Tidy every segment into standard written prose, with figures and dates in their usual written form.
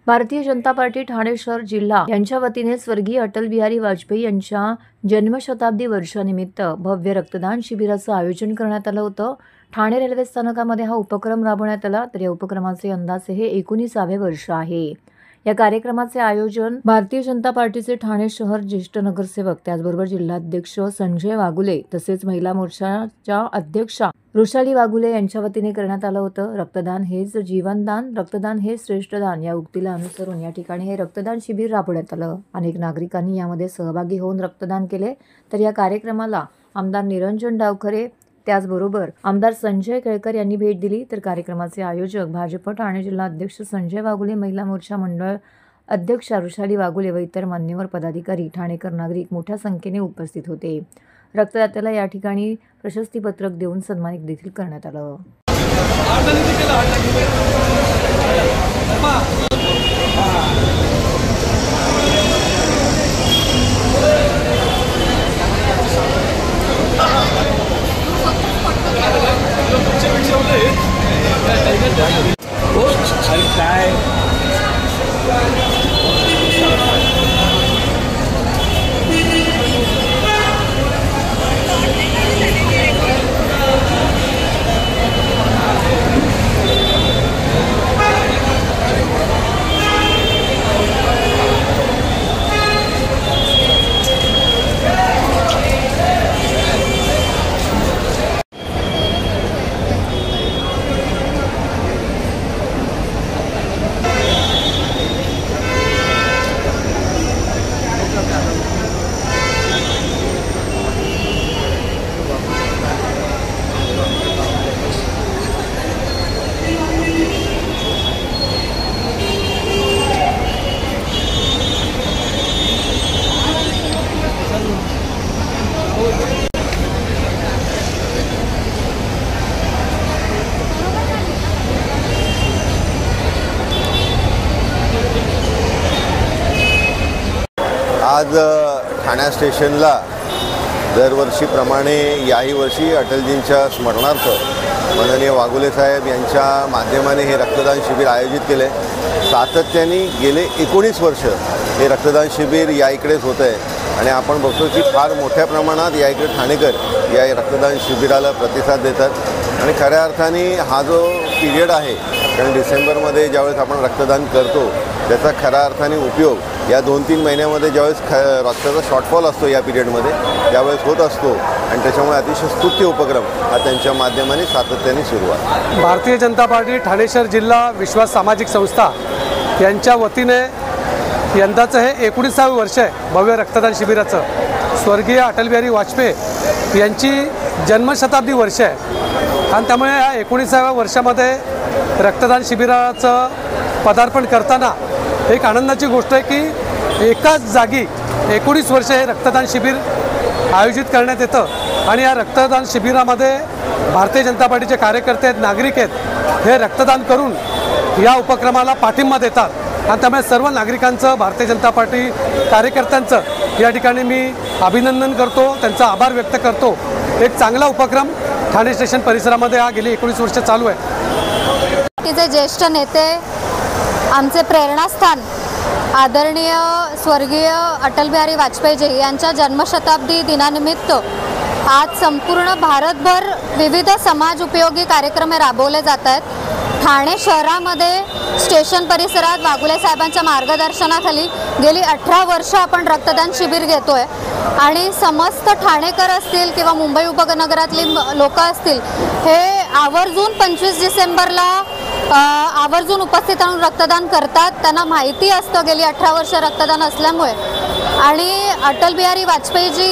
Bharatiya Janata party Thane शहर जिल्हा यांच्या वतीने स्वर्गीय अटल बिहारी वाजपेयी यांच्या जन्मशताब्दी वर्षानिमित्त भव्य रक्तदान शिबिराचं आयोजन करण्यात आलं होतं। ठाणे रेल्वे स्थानकामध्ये हा उपक्रम राबवण्यात आला, तर या उपक्रमाचे अंदाजे हे 19वे वर्ष आहे। या कार्यक्रमाचे आयोजन भारतीय जनता पार्टीचे ठाणे शहर ज्येष्ठ नगरसेवक त्याचबरोबर जिल्हाध्यक्ष संजय वागुले तसेच महिला मोर्चाच्या अध्यक्षा वृषाली वागुले यांच्या वतीने करण्यात आलं होतं। रक्तदान हेच जीवनदान, रक्तदान हे श्रेष्ठ दान या उक्तीला अनुसरून या ठिकाणी हे रक्तदान शिबिर राबवण्यात आलं। अनेक नागरिकांनी यामध्ये सहभागी होऊन रक्तदान केले। तर या कार्यक्रमाला आमदार निरंजन डावखरे त्याचबरोबर आमदार संजय केळकर यांनी भेट दिली। तर कार्यक्रमाचे आयोजक भाजप ठाणे जिल्हा अध्यक्ष संजय वागुले, महिला मोर्चा मंडळ अध्यक्षा वृषाली वागुले व इतर मान्यवर पदाधिकारी, ठाणेकर नागरिक मोठ्या संख्येने उपस्थित होते। रक्तदात्याला या ठिकाणी प्रशस्तीपत्रक देऊन सन्मानित देखील करण्यात आलं। आज ठाणे स्टेशनला दरवर्षीप्रमाणे याही वर्षी अटलजींच्या स्मरणार्थ माननीय वागुले साहेब यांच्या माध्यमाने हे रक्तदान शिबिर आयोजित केले। सातत्याने गेले 19 वर्ष हे रक्तदान शिबिर या इकडेच होत आहे आणि आपण बघतो की फार मोठ्या प्रमाणात या इकडे ठाणेकर या रक्तदान शिबिराला प्रतिसाद देतात आणि खऱ्या अर्थाने हा जो पिरियड आहे, कारण डिसेंबरमध्ये ज्यावेळेस आपण रक्तदान करतो त्याचा खऱ्या अर्थाने उपयोग या 2-3 महिन्यामध्ये ज्यावेळेस रक्ताचा शॉर्टफॉल असतो या पिरियडमध्ये त्यावेळेस होत असतो आणि त्याच्यामुळे अतिशय स्तुत्य उपक्रम हा त्यांच्या माध्यमाने सातत्याने सुरू आहे। भारतीय जनता पार्टी ठाणे शहर जिल्हा विश्वास सामाजिक संस्था यांच्या वतीने यंदाचं हे 19वे वर्ष आहे भव्य रक्तदान शिबिराचं। स्वर्गीय अटल बिहारी वाजपेयी यांची जन्मशताब्दी वर्ष आहे आणि त्यामुळे या 19व्या वर्षामध्ये रक्तदान शिबिराचं पदार्पण करताना एक आनंदाची गोष्ट आहे की एकाच जागी 19 वर्ष हे रक्तदान शिबिर आयोजित करण्यात येतं आणि या रक्तदान शिबिरामध्ये भारतीय जनता पार्टीचे कार्यकर्ते आहेत, नागरिक आहेत, हे रक्तदान करून या उपक्रमाला पाठिंबा देतात आणि त्यामुळे सर्व नागरिकांचं, भारतीय जनता पार्टी कार्यकर्त्यांचं या ठिकाणी मी अभिनंदन करतो, त्यांचा आभार व्यक्त करतो। एक चांगला उपक्रम ठाणे स्टेशन परिसरामध्ये हा गेली 19 वर्ष चालू आहे। तिचे ज्येष्ठ नेते, आमचे प्रेरणास्थान आदरणीय स्वर्गीय अटल बिहारी वाजपेयीजी यांच्या जन्मशताब्दी दिनानिमित्त आज संपूर्ण भारतभर विविध समाज उपयोगी कार्यक्रम राबवले जात आहेत। ठाणे शहरामध्ये स्टेशन परिसरात वागुले साहेबांच्या मार्गदर्शनाखाली गेली 18 वर्ष आपण रक्तदान शिबिर घेतोय आणि समस्त ठाणेकर असतील किंवा मुंबई उपनगरातली लोक असतील हे आवर्जून 25 डिसेंबरला आवर्जून उपस्थित राहून रक्तदान करतात। त्यांना माहिती असतं गेली 18 वर्ष रक्तदान असल्यामुळे। आणि अटल बिहारी वाजपेयीजी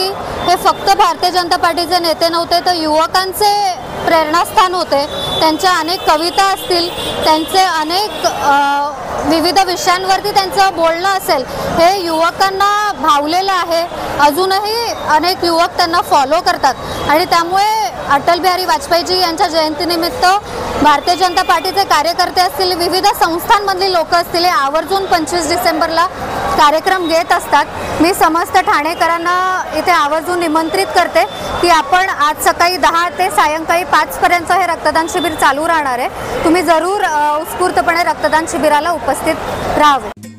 हे फक्त भारतीय जनता पार्टीचे नेते नव्हते तर युवकांचे प्रेरणास्थान होते। त्यांच्या अनेक कविता असतील, त्यांचे अनेक विविध विषयांवरती त्यांचं बोलणं असेल, हे युवकांना भावलेलं आहे। अजूनही अनेक युवक त्यांना फॉलो करतात आणि त्यामुळे अटल बिहारी वाजपेयीजी यांच्या जयंतीनिमित्त भारतीय जनता पार्टीचे कार्यकर्ते असतील, विविध संस्थांमधली लोक असतील, आवर्जून 25 डिसेंबरला कार्यक्रम घेत असतात। मी समस्त ठाणेकरांना इथे आवर्जून निमंत्रित करते की आपण आज सकाळी 10 ते सायंकाळी 5 पर्यंत हे रक्तदान शिबिर चालू राहणार आहे। तुम्ही जरूर उत्स्फूर्तपणे रक्तदान शिबिराला उपस्थित उपस्थित राहावे.